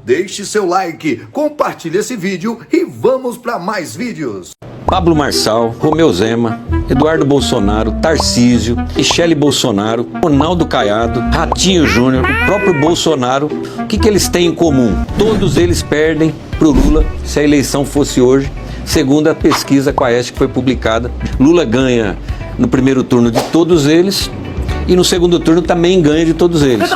deixe seu like, compartilhe esse vídeo e vamos para mais vídeos. Pablo Marçal, Romeu Zema, Eduardo Bolsonaro, Tarcísio, Michele Bolsonaro, Ronaldo Caiado, Ratinho Júnior, o próprio Bolsonaro, o que eles têm em comum? Todos eles perdem pro Lula se a eleição fosse hoje, segundo a pesquisa Quaest que foi publicada. Lula ganha no primeiro turno de todos eles e no segundo turno também ganha de todos eles.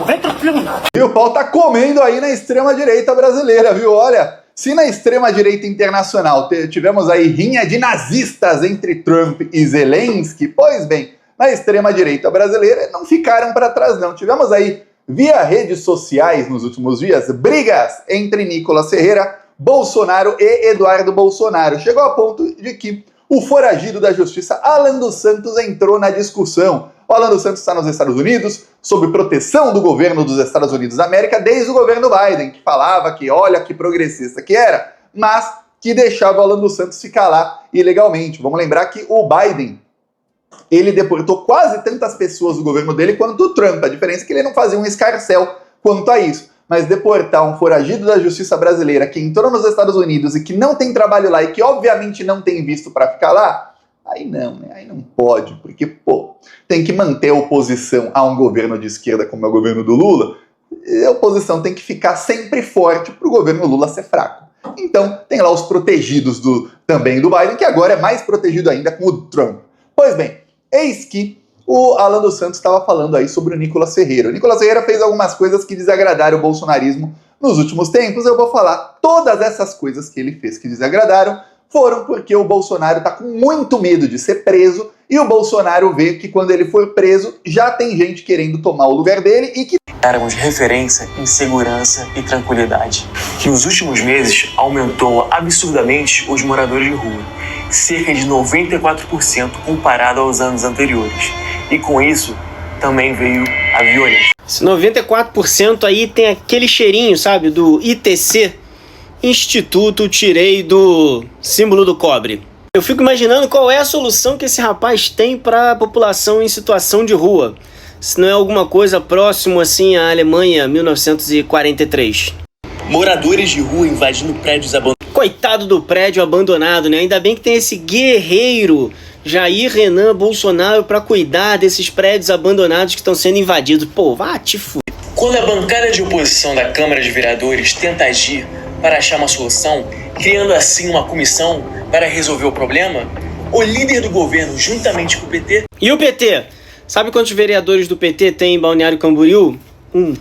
Vem tranquilo. E o pau tá comendo aí na extrema-direita brasileira, viu? Olha, se na extrema-direita internacional tivemos aí rinha de nazistas entre Trump e Zelensky, pois bem, na extrema-direita brasileira não ficaram para trás não. Tivemos aí, via redes sociais nos últimos dias, brigas entre Nicolas Ferreira, Bolsonaro e Eduardo Bolsonaro. Chegou a ponto de que o foragido da justiça, Alan dos Santos, entrou na discussão. O Alan dos Santos está nos Estados Unidos, sob proteção do governo dos Estados Unidos da América, desde o governo Biden, que falava que, olha que progressista que era, mas que deixava o Alan dos Santos ficar lá ilegalmente. Vamos lembrar que o Biden, ele deportou quase tantas pessoas do governo dele quanto o Trump. A diferença é que ele não fazia um escarcéu quanto a isso. Mas deportar um foragido da justiça brasileira que entrou nos Estados Unidos e que não tem trabalho lá e que obviamente não tem visto para ficar lá, aí não, né? Aí não pode, porque, pô, tem que manter a oposição a um governo de esquerda como é o governo do Lula, e a oposição tem que ficar sempre forte para o governo Lula ser fraco. Então, tem lá os protegidos também do Biden, que agora é mais protegido ainda com o Trump. Pois bem, eis que o Alan dos Santos estava falando aí sobre o Nicolas Ferreira. O Nicolas Ferreira fez algumas coisas que desagradaram o bolsonarismo nos últimos tempos. Eu vou falar todas essas coisas que ele fez que desagradaram foram porque o Bolsonaro está com muito medo de ser preso e o Bolsonaro vê que quando ele for preso já tem gente querendo tomar o lugar dele e que éramos referência em segurança e tranquilidade. Nos últimos meses aumentou absurdamente os moradores de rua, cerca de 94% comparado aos anos anteriores. E com isso também veio a violência. Esse 94% aí tem aquele cheirinho, sabe, do ITC, Instituto Tirei do Símbolo do Cobre. Eu fico imaginando qual é a solução que esse rapaz tem para a população em situação de rua. Se não é alguma coisa próximo assim à Alemanha 1943. Moradores de rua invadindo prédios abandonados. Coitado do prédio abandonado, né? Ainda bem que tem esse guerreiro Jair Renan Bolsonaro para cuidar desses prédios abandonados que estão sendo invadidos. Pô, vá te fuder. Quando a bancada de oposição da Câmara de Vereadores tenta agir para achar uma solução, criando assim uma comissão para resolver o problema, o líder do governo, juntamente com o PT... E o PT? Sabe quantos vereadores do PT tem em Balneário Camboriú? 1.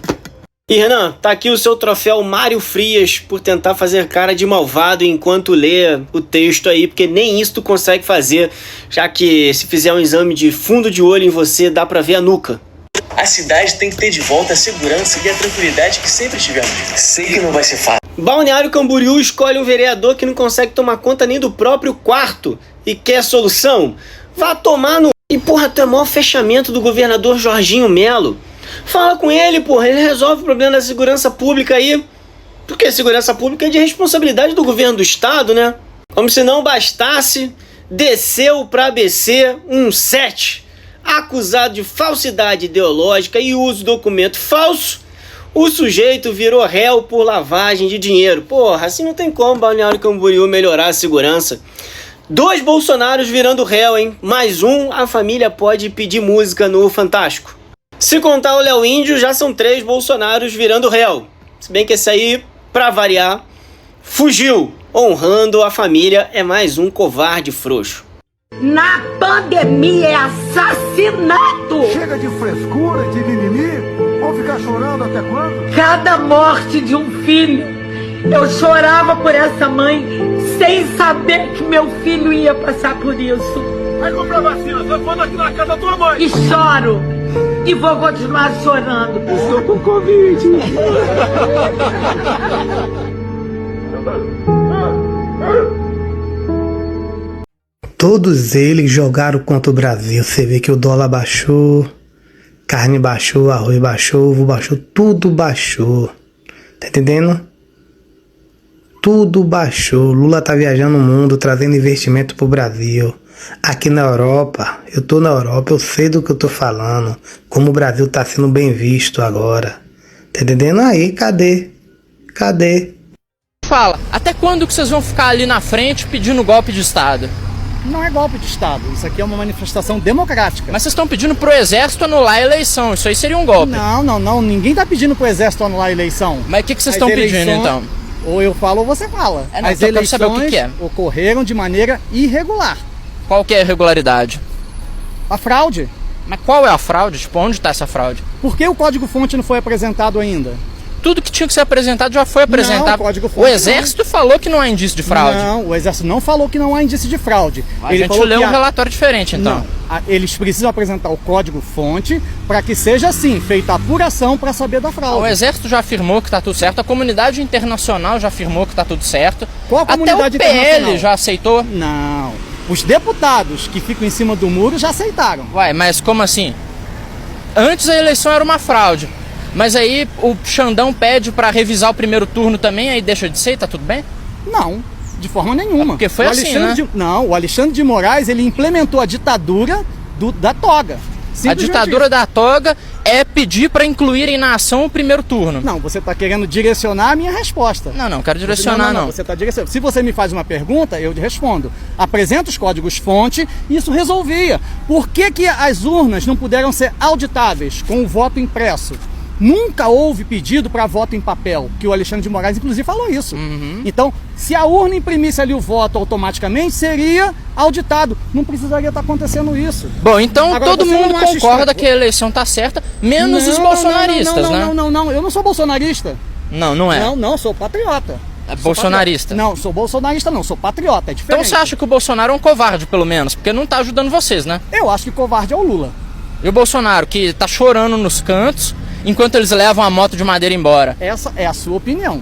E Renan, tá aqui o seu troféu Mário Frias por tentar fazer cara de malvado enquanto lê o texto aí, porque nem isso tu consegue fazer, já que se fizer um exame de fundo de olho em você, dá pra ver a nuca. A cidade tem que ter de volta a segurança e a tranquilidade que sempre tivemos. Sei que não vai ser fácil. Balneário Camboriú escolhe um vereador que não consegue tomar conta nem do próprio quarto e quer solução? Vá tomar no... E porra, tu é o maior fechamento do governador Jorginho Melo. Fala com ele, porra, ele resolve o problema da segurança pública aí. Porque a segurança pública é de responsabilidade do governo do estado, né? Como se não bastasse, desceu pra ABC um 7, acusado de falsidade ideológica e uso de documento falso. O sujeito virou réu por lavagem de dinheiro. Porra, assim não tem como Balneário Camboriú melhorar a segurança. 2 Bolsonaros virando réu, hein? Mais um, a família pode pedir música no Fantástico. Se contar o Léo Índio, já são 3 Bolsonaros virando réu. Se bem que esse aí, pra variar, fugiu. Honrando a família, é mais um covarde frouxo. Na pandemia é assassinato! Chega de frescura, de mimimi. Vão ficar chorando até quando? Cada morte de um filho, eu chorava por essa mãe, sem saber que meu filho ia passar por isso. Vai comprar vacina, só quando aqui na casa da tua mãe. E choro, e vou continuar chorando. Estou com Covid. Todos eles jogaram contra o Brasil. Você vê que o dólar baixou, carne baixou, arroz baixou, ovo baixou, tudo baixou. Tá entendendo? Tudo baixou. Lula tá viajando o mundo, trazendo investimento pro Brasil. Aqui na Europa, eu tô na Europa, eu sei do que eu tô falando. Como o Brasil tá sendo bem visto agora. Tá entendendo? Aí, cadê? Cadê? Fala, até quando que vocês vão ficar ali na frente pedindo golpe de Estado? Não é golpe de Estado, isso aqui é uma manifestação democrática. Mas vocês estão pedindo pro Exército anular a eleição, isso aí seria um golpe. Não, ninguém tá pedindo pro Exército anular a eleição. Mas o que vocês estão pedindo então? Ou eu falo ou você fala. Não, As então eu quero saber o que é. ocorreram de maneira irregular. Qual que é a irregularidade? A fraude. Mas qual é a fraude? Tipo, onde está essa fraude? Por que o código-fonte não foi apresentado ainda? Tudo que tinha que ser apresentado já foi apresentado. Não, o código-fonte o Exército falou que não há indício de fraude. Não, o Exército não falou que não há indício de fraude. A gente leu um relatório diferente, então. Não, eles precisam apresentar o código-fonte para que seja, assim, feita a apuração para saber da fraude. O Exército já afirmou que está tudo certo, a comunidade internacional já afirmou que está tudo certo. Qual a comunidade Até o PL internacional? já aceitou. Não, os deputados que ficam em cima do muro já aceitaram. Uai, mas como assim? Antes a eleição era uma fraude. Mas aí o Xandão pede pra revisar o primeiro turno também, aí deixa de ser, tá tudo bem? Não, de forma nenhuma. Porque foi assim, né? O Alexandre de Moraes, ele implementou a ditadura da toga. A ditadura da toga é pedir pra incluírem na ação o primeiro turno. Não, você tá querendo direcionar a minha resposta. Não quero direcionar, não. Você tá direcionando. Se você me faz uma pergunta, eu te respondo. Apresenta os códigos-fonte e isso resolvia. Por que as urnas não puderam ser auditáveis com o voto impresso? Nunca houve pedido para voto em papel, que o Alexandre de Moraes, inclusive, falou isso. Então, se a urna imprimisse ali o voto automaticamente, seria auditado. Não precisaria estar acontecendo isso. Bom, então agora, todo mundo concorda que a eleição está certa, menos os bolsonaristas, né? Não, eu não sou bolsonarista. Não é? Não, sou patriota. É bolsonarista? Não, sou bolsonarista não, sou patriota, é diferente. Então você acha que o Bolsonaro é um covarde, pelo menos? Porque não está ajudando vocês, né? Eu acho que o covarde é o Lula. E o Bolsonaro, que tá chorando nos cantos, enquanto eles levam a moto de madeira embora? Essa é a sua opinião.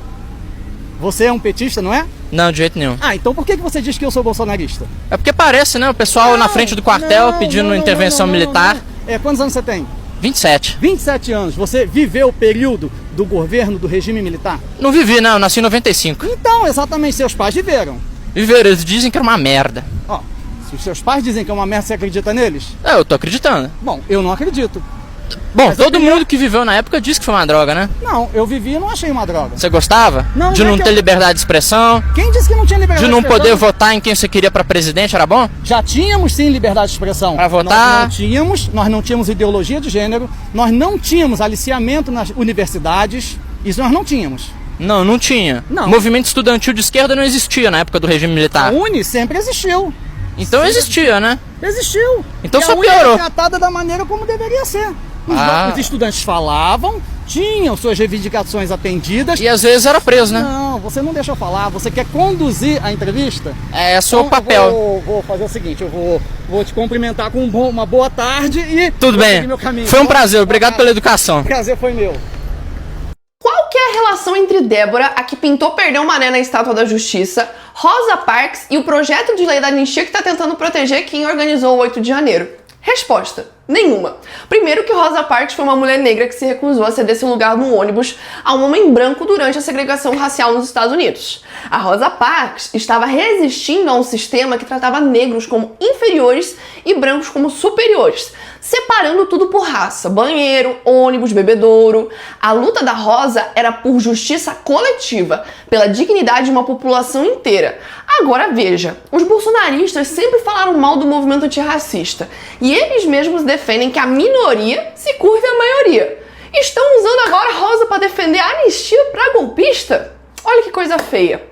Você é um petista, não é? Não, de jeito nenhum. Ah, então por que você diz que eu sou bolsonarista? É porque parece, né? O pessoal na frente do quartel pedindo intervenção militar. Quantos anos você tem? 27. 27 anos. Você viveu o período do governo do regime militar? Não vivi, não. Eu nasci em 95. Então, exatamente. Seus pais viveram. Viveram. Eles dizem que era uma merda. Ó, se os seus pais dizem que é uma merda, você acredita neles? Eu tô acreditando. Bom, eu não acredito. Bom, mas todo mundo que viveu na época disse que foi uma droga, né? Não, eu vivi e não achei uma droga. Você gostava? Não, de não ter liberdade de expressão? Quem disse que não tinha liberdade de expressão? De não poder votar em quem você queria pra presidente, era bom? Já tínhamos sim liberdade de expressão. Pra votar? Nós não tínhamos ideologia de gênero, nós não tínhamos aliciamento nas universidades, isso nós não tínhamos. Não tinha. Não. Movimento estudantil de esquerda não existia na época do regime militar. A UNE sempre existiu. Então existia, né? Existiu. Então e só a UNE piorou. era tratada da maneira como deveria ser. Os estudantes falavam, tinham suas reivindicações atendidas. E às vezes era preso, né? Não, você não deixa eu falar. Você quer conduzir a entrevista? É seu papel. Eu vou fazer o seguinte, eu vou te cumprimentar com uma boa tarde e... Tudo bem. Meu caminho. Foi um prazer. Obrigado pela educação. O prazer foi meu. Qual que é a relação entre Débora, a que pintou perder o mané na Estátua da Justiça, Rosa Parks e o projeto de lei da anistia que está tentando proteger quem organizou o 8 de janeiro? Resposta: nenhuma. Primeiro que Rosa Parks foi uma mulher negra que se recusou a ceder seu lugar no ônibus a um homem branco durante a segregação racial nos Estados Unidos. A Rosa Parks estava resistindo a um sistema que tratava negros como inferiores e brancos como superiores, separando tudo por raça, banheiro, ônibus, bebedouro. A luta da Rosa era por justiça coletiva, pela dignidade de uma população inteira. Agora veja, os bolsonaristas sempre falaram mal do movimento antirracista e eles mesmos defendem que a minoria se curve à maioria. Estão usando agora a Rosa para defender a anistia para golpista? Olha que coisa feia.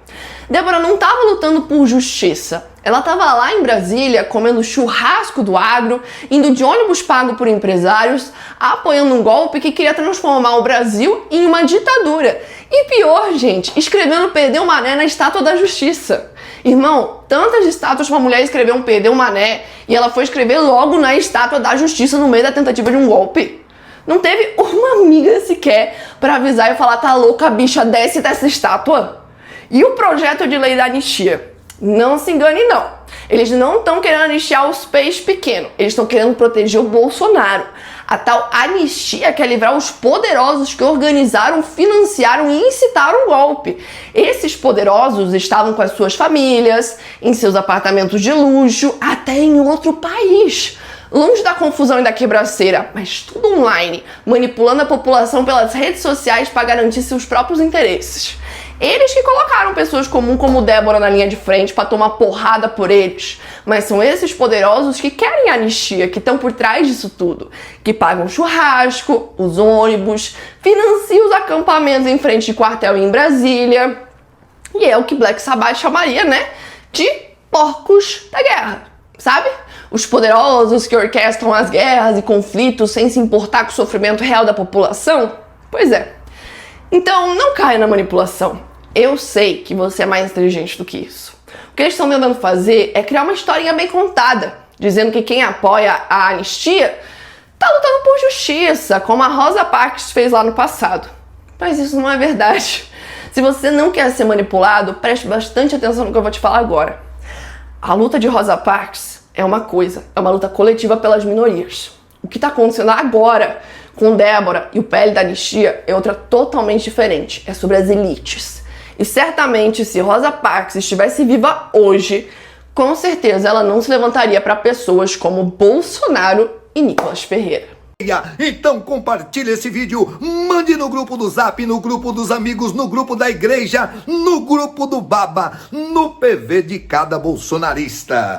Débora não estava lutando por justiça. Ela estava lá em Brasília comendo churrasco do agro, indo de ônibus pago por empresários, apoiando um golpe que queria transformar o Brasil em uma ditadura. E pior, gente, escrevendo "Perdeu o mané" na Estátua da Justiça. Irmão, tantas estátuas pra mulher escrever um "Perdeu o mané" e ela foi escrever logo na Estátua da Justiça no meio da tentativa de um golpe. Não teve uma amiga sequer pra avisar e falar: "Tá louca, bicha, desce dessa estátua". E o projeto de lei da anistia? Não se engane, não. Eles não estão querendo anistiar os peixes pequenos. Eles estão querendo proteger o Bolsonaro. A tal anistia quer livrar os poderosos que organizaram, financiaram e incitaram o golpe. Esses poderosos estavam com as suas famílias, em seus apartamentos de luxo, até em outro país. Longe da confusão e da quebraceira, mas tudo online, manipulando a população pelas redes sociais para garantir seus próprios interesses. Eles que colocaram pessoas comuns como Débora na linha de frente para tomar porrada por eles. Mas são esses poderosos que querem anistia, que estão por trás disso tudo. Que pagam churrasco, os ônibus, financiam os acampamentos em frente de quartel em Brasília. E é o que Black Sabbath chamaria, né, de porcos da guerra, sabe? Os poderosos que orquestram as guerras e conflitos sem se importar com o sofrimento real da população. Pois é. Então não caia na manipulação. Eu sei que você é mais inteligente do que isso. O que eles estão tentando fazer é criar uma historinha bem contada, dizendo que quem apoia a anistia tá lutando por justiça, como a Rosa Parks fez lá no passado. Mas isso não é verdade. Se você não quer ser manipulado, preste bastante atenção no que eu vou te falar agora. A luta de Rosa Parks é uma coisa, é uma luta coletiva pelas minorias. O que está acontecendo agora com Débora e o PL da anistia é outra totalmente diferente. É sobre as elites. E certamente, se Rosa Parks estivesse viva hoje, com certeza ela não se levantaria para pessoas como Bolsonaro e Nicolas Ferreira. Então compartilhe esse vídeo, mande no grupo do Zap, no grupo dos amigos, no grupo da igreja, no grupo do Baba, no PV de cada bolsonarista.